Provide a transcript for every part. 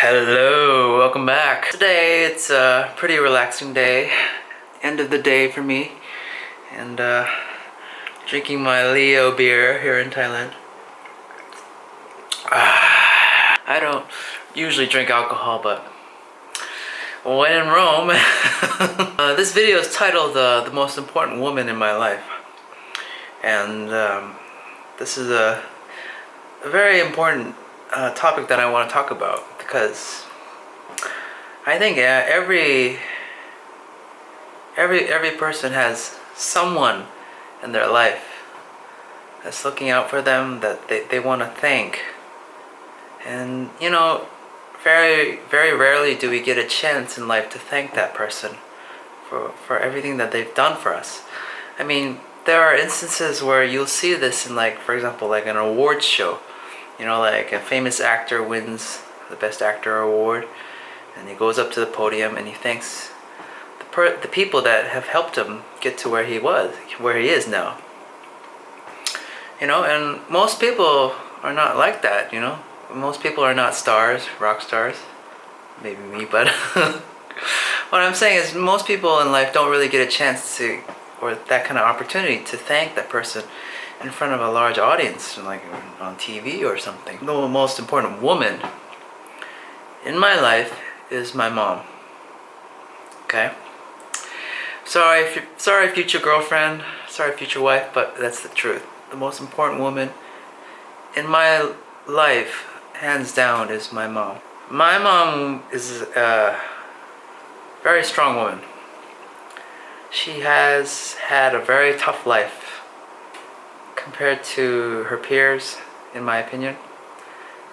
Hello, welcome back. Today it's a pretty relaxing day. End of the day for me. And drinking my Leo beer here in Thailand. I don't usually drink alcohol, but when in Rome. This video is titled The Most Important Woman in My Life. And this is a very important topic that I want to talk about, because I think every person has someone in their life that's looking out for them, that they want to thank. And you know, very rarely do we get a chance in life to thank that person for everything that they've done for us. I mean, there are instances where you'll see this in, like, for example, like an awards show. You know, like a famous actor wins the Best Actor award, and he goes up to the podium and he thanks the people that have helped him get to where he is now. You know, and most people are not like that, you know. Most people are not stars, rock stars. Maybe me, but what I'm saying is most people in life don't really get a chance to, or that kind of opportunity to thank that person in front of a large audience, like on TV or something. The most important woman in my life is my mom. Okay? Sorry, future girlfriend. Sorry, future wife, but that's the truth. The most important woman in my life, hands down, is my mom. My mom is a very strong woman. She has had a very tough life compared to her peers, in my opinion.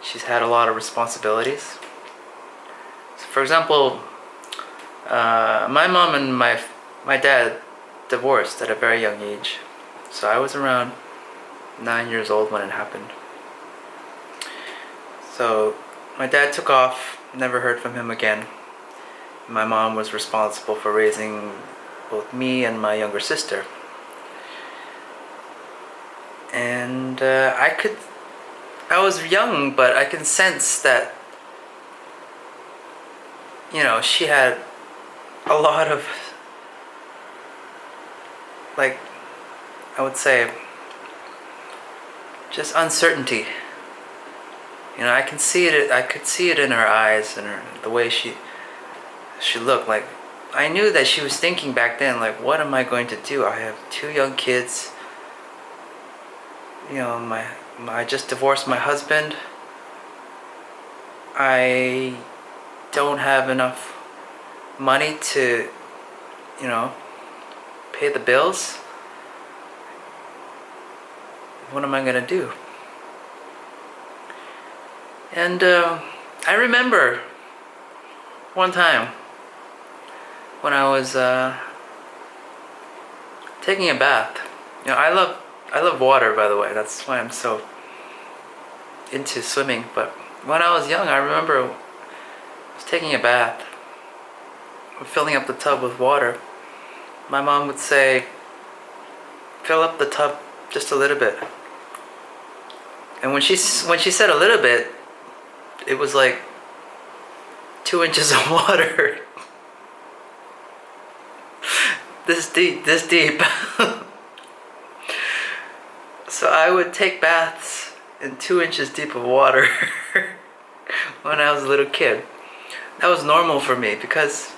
She's had a lot of responsibilities. So for example, my mom and my dad divorced at a very young age. So I was around 9 years old when it happened. So my dad took off, never heard from him again. My mom was responsible for raising both me and my younger sister. And I was young, but I can sense that, you know, she had a lot of, like, I would say, just uncertainty. You know, I could see it in her eyes and the way she looked. Like, I knew that she was thinking back then, like, what am I going to do? I have 2 young kids. You know, I just divorced my husband. I don't have enough money to, you know, pay the bills. What am I gonna do? And I remember one time when I was taking a bath. You know, I love water, by the way. That's why I'm so into swimming. But when I was young, I remember I was taking a bath, filling up the tub with water. My mom would say, fill up the tub just a little bit. And when she said a little bit, it was like 2 inches of water. this deep. So I would take baths in 2 inches deep of water when I was a little kid. That was normal for me because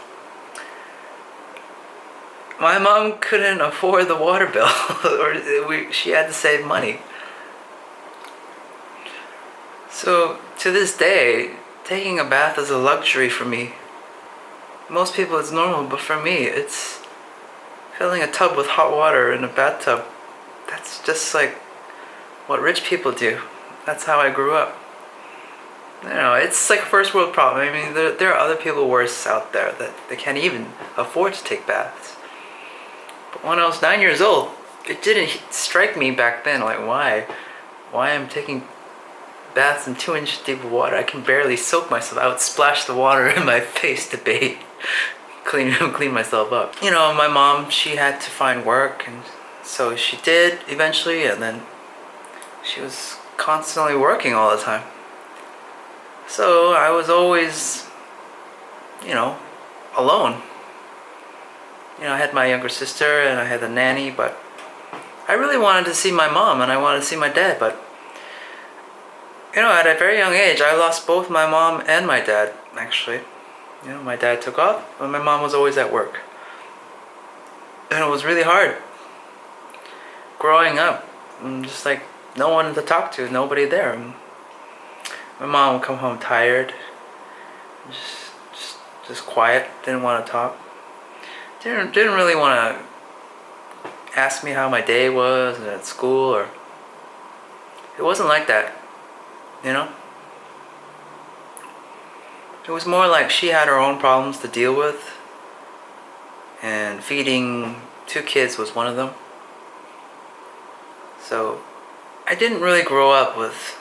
my mom couldn't afford the water bill, or she had to save money. So to this day, taking a bath is a luxury for me. Most people it's normal, but for me it's filling a tub with hot water in a bathtub. That's just like what rich people do. That's how I grew up. You know, it's like a first world problem. I mean, there are other people worse out there that they can't even afford to take baths. But when I was 9 years old, it didn't strike me back then, like, why I'm taking baths in 2 inches deep of water. I can barely soak myself. I would splash the water in my face to bathe, clean myself up. You know, my mom, she had to find work, and so she did eventually, and then she was constantly working all the time. So I was always, you know, alone. I had my younger sister and I had the nanny, but I really wanted to see my mom and I wanted to see my dad, but at a very young age, I lost both my mom and my dad, actually. My dad took off, but my mom was always at work. And it was really hard growing up. Just like no one to talk to, nobody there. My mom would come home tired, just quiet, didn't want to talk. Didn't really want to ask me how my day was at school, or it wasn't like that, you know? It was more like she had her own problems to deal with, and feeding 2 kids was one of them. So I didn't really grow up with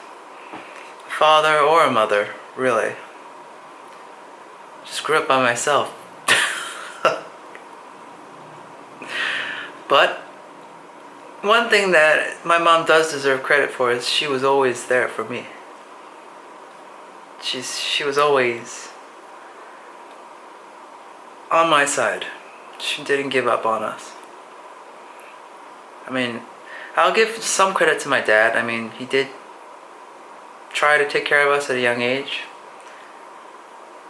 a father or a mother, really. Just grew up by myself. But one thing that my mom does deserve credit for is she was always there for me. She was always on my side. She didn't give up on us. I mean, I'll give some credit to my dad. I mean, he did try to take care of us at a young age.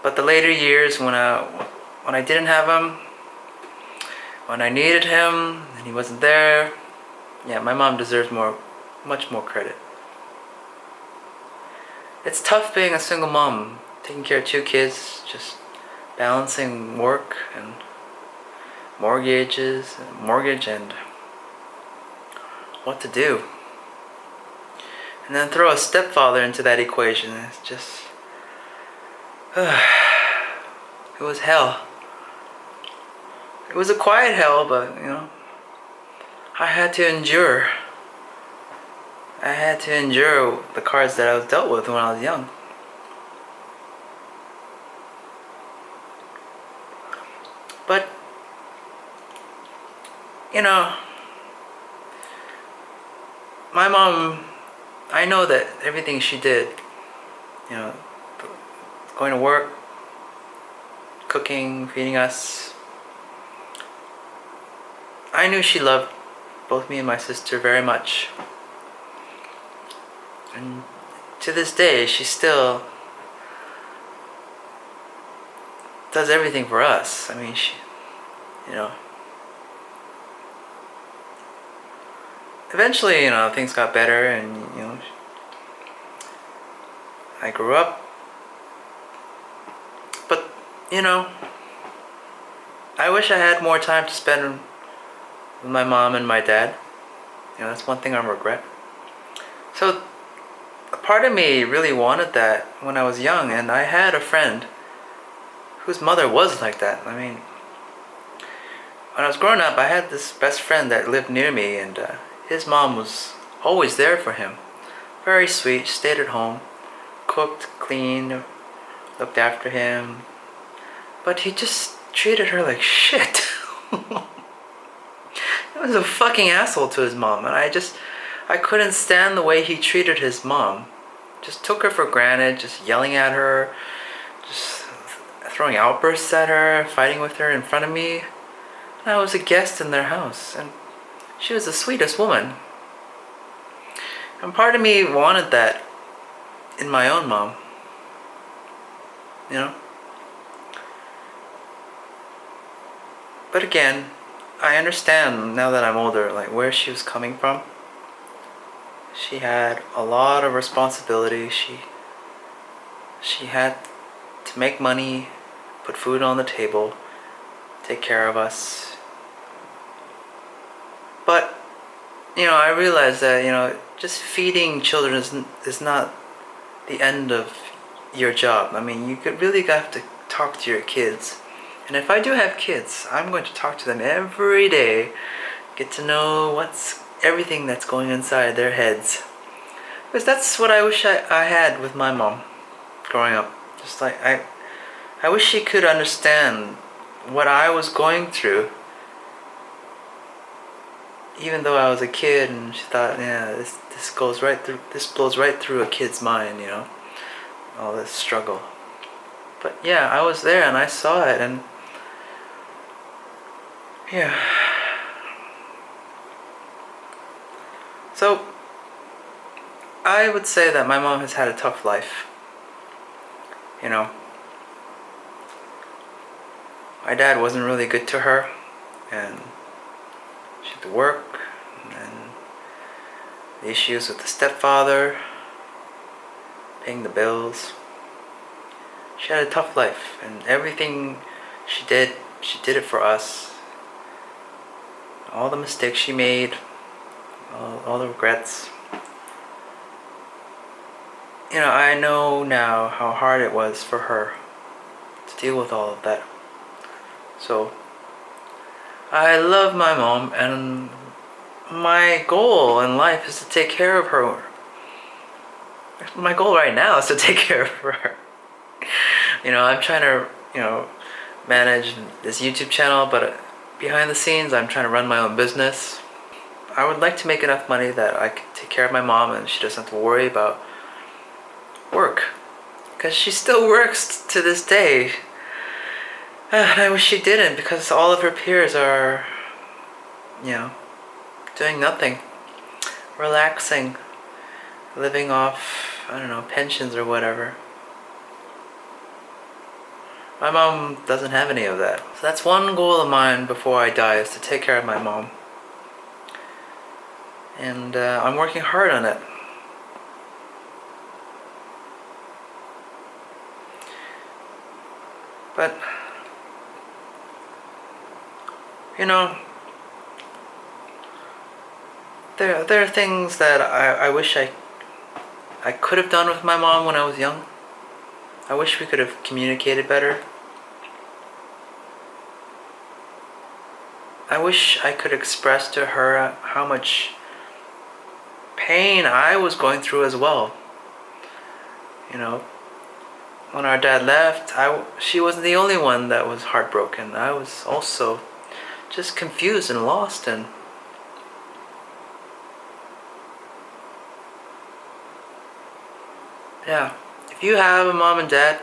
But the later years when I didn't have him, when I needed him and he wasn't there, yeah, my mom deserves much more credit. It's tough being a single mom, taking care of 2 kids, just balancing work and mortgage and what to do. And then throw a stepfather into that equation. It's just it was hell. It was a quiet hell, but I had to endure. I had to endure the cards that I was dealt with when I was young. But my mom, I know that everything she did, going to work, cooking, feeding us, I knew she loved both me and my sister very much. And to this day, she still does everything for us. I mean, eventually, things got better and, I grew up. But, I wish I had more time to spend with my mom and my dad. That's one thing I regret. So, a part of me really wanted that when I was young, and I had a friend whose mother was like that. I mean, when I was growing up, I had this best friend that lived near me, and his mom was always there for him. Very sweet, stayed at home, cooked, cleaned, looked after him. But he just treated her like shit. He was a fucking asshole to his mom, and I couldn't stand the way he treated his mom. Just took her for granted, just yelling at her, just throwing outbursts at her, fighting with her in front of me. And I was a guest in their house, and she was the sweetest woman. And part of me wanted that in my own mom. But again, I understand now that I'm older, like where she was coming from. She had a lot of responsibility. She had to make money, put food on the table, take care of us. But, I realized that, just feeding children is not the end of your job. I mean, you could really have to talk to your kids. And if I do have kids, I'm going to talk to them every day, get to know everything that's going inside their heads. Because that's what I wish I had with my mom growing up. Just like, I wish she could understand what I was going through. Even though I was a kid and she thought, yeah, this blows right through a kid's mind, all this struggle. But yeah, I was there and I saw it, and yeah. So I would say that my mom has had a tough life. You know, my dad wasn't really good to her, and she had to work, and the issues with the stepfather, paying the bills. She had a tough life, and everything she did it for us. All the mistakes she made, all the regrets. You know, I know now how hard it was for her to deal with all of that. So, I love my mom, and my goal in life is to take care of her. My goal right now is to take care of her. You know, I'm trying to, manage this YouTube channel, but behind the scenes, I'm trying to run my own business. I would like to make enough money that I can take care of my mom and she doesn't have to worry about work. Because she still works to this day. And I wish she didn't, because all of her peers are, doing nothing. Relaxing. Living off, pensions or whatever. My mom doesn't have any of that. So that's one goal of mine before I die, is to take care of my mom. And I'm working hard on it. But, there are things that I wish I could have done with my mom when I was young. I wish we could have communicated better. I wish I could express to her how much pain I was going through as well. When our dad left, she wasn't the only one that was heartbroken. I was also just confused and lost, and yeah. If you have a mom and dad,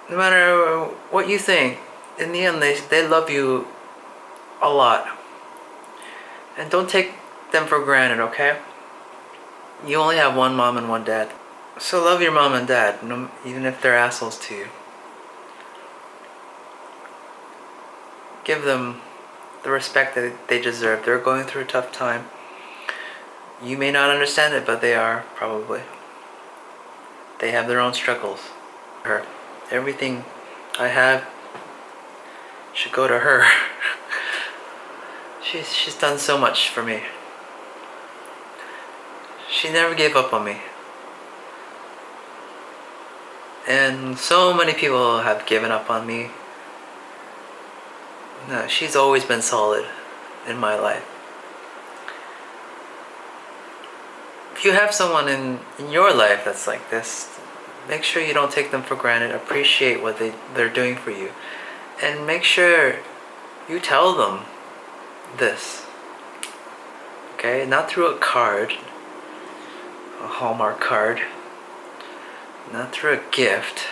no matter what you think, in the end they love you a lot. And don't take them for granted, okay? You only have one mom and one dad. So love your mom and dad, even if they're assholes to you. Give them the respect that they deserve. They're going through a tough time. You may not understand it, but they are, probably. They have their own struggles. Everything I have should go to her. She's done so much for me. She never gave up on me. And so many people have given up on me. No, she's always been solid in my life. If you have someone in your life that's like this, make sure you don't take them for granted. Appreciate what they're doing for you. And make sure you tell them this. Okay? Not through a card, a Hallmark card. Not through a gift.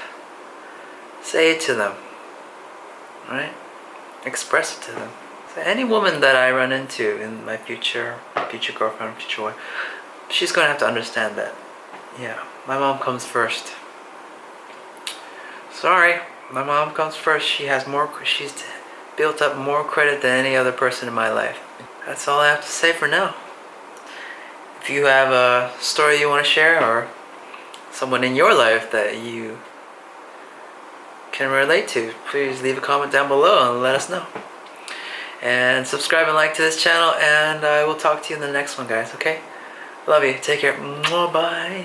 Say it to them. Alright? Express it to them. So any woman that I run into in my future girlfriend, future wife, she's gonna have to understand that. Yeah, my mom comes first. Sorry, my mom comes first. She's built up more credit than any other person in my life. That's all I have to say for now. If you have a story you want to share, or someone in your life that you can relate to, please leave a comment down below and let us know. And subscribe and like to this channel, and I will talk to you in the next one, guys, okay? Love you. Take care. Bye.